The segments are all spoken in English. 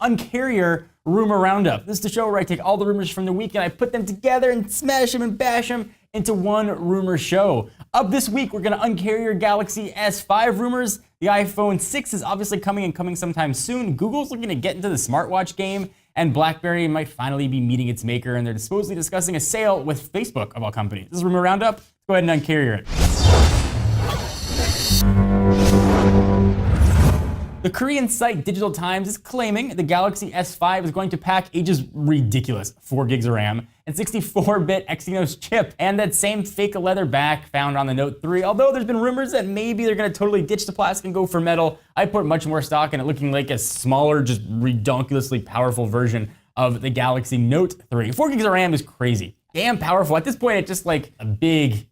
Uncarrier rumor roundup. This is the show where I take all the rumors from the week and I put them together and smash them and bash them into one rumor show. Up this week, we're going to Uncarrier Galaxy S5 rumors. The iPhone 6 is obviously coming sometime soon. Google's looking to get into the smartwatch game, and BlackBerry might finally be meeting its maker, and they're supposedly discussing a sale with Facebook, of all companies. This is Rumor Roundup. Let's go ahead and Uncarrier it. The Korean site Digital Times is claiming the Galaxy S5 is going to pack a just ridiculous 4 gigs of RAM and 64-bit Exynos chip, and that same fake leather back found on the Note 3. Although there's been rumors that maybe they're going to totally ditch the plastic and go for metal, I put much more stock in it looking like a smaller, just redonkulously powerful version of the Galaxy Note 3. 4 gigs of RAM is crazy. Damn powerful. At this point, it's just like a big...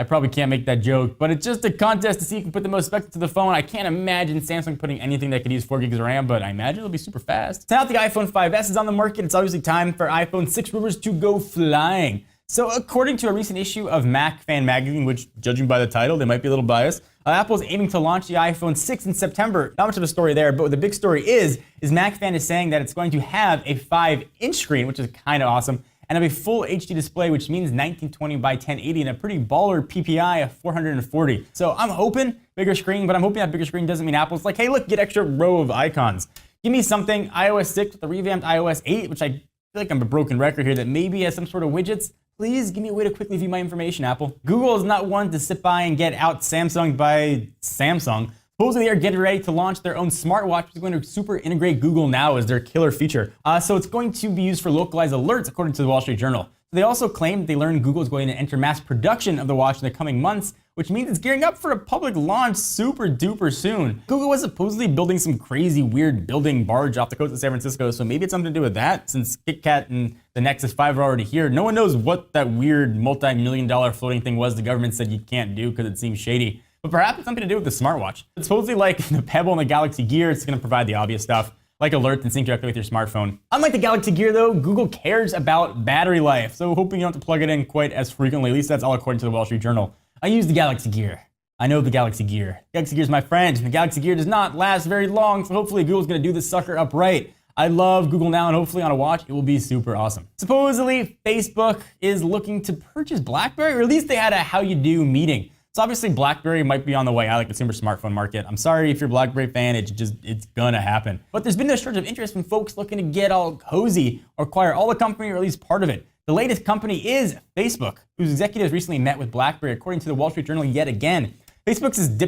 I probably can't make that joke, but it's just a contest to see who can put the most specs to the phone. I can't imagine Samsung putting anything that could use 4 gigs of RAM, but I imagine it'll be super fast. So now that the iPhone 5S is on the market, it's obviously time for iPhone 6 rumors to go flying. So according to a recent issue of Mac Fan Magazine, which judging by the title, they might be a little biased, Apple's aiming to launch the iPhone 6 in September. Not much of a story there, but what the big story is Mac Fan is saying that it's going to have a 5-inch screen, which is kind of awesome, and have a full HD display, which means 1920 by 1080 and a pretty baller PPI of 440. So I'm hoping bigger screen, but I'm hoping that bigger screen doesn't mean Apple's like, hey, look, get extra row of icons. Give me something iOS 6 with the revamped iOS 8, which I feel like I'm a broken record here, that maybe has some sort of widgets. Please give me a way to quickly view my information, Apple. Google is not one to sit by and get out Samsung by Samsung. Supposedly they are getting ready to launch their own smartwatch, which is going to super integrate Google Now as their killer feature. So it's going to be used for localized alerts, according to the Wall Street Journal. They also claimed they learned Google is going to enter mass production of the watch in the coming months, which means it's gearing up for a public launch super duper soon. Google was supposedly building some crazy weird building barge off the coast of San Francisco, so maybe it's something to do with that, since KitKat and the Nexus 5 are already here. No one knows what that weird multi-million-dollar floating thing was the government said you can't do because it seems shady. But perhaps it's something to do with the smartwatch. It's supposedly like the Pebble and the Galaxy Gear. It's going to provide the obvious stuff, like alerts and sync directly with your smartphone. Unlike the Galaxy Gear though, Google cares about battery life, so hoping you don't have to plug it in quite as frequently. At least that's all according to the Wall Street Journal. I use the Galaxy Gear. I know the Galaxy Gear. Galaxy Gear is my friend. The Galaxy Gear does not last very long, so hopefully Google's going to do this sucker up right. I love Google Now, and hopefully on a watch, it will be super awesome. Supposedly, Facebook is looking to purchase BlackBerry, or at least they had a how you do meeting. So obviously BlackBerry might be on the way out of the consumer smartphone market. I'm sorry if you're a BlackBerry fan, it's gonna happen. But there's been no shortage of interest from folks looking to get all cozy or acquire all the company or at least part of it. The latest company is Facebook, whose executives recently met with BlackBerry, according to the Wall Street Journal yet again. Facebook's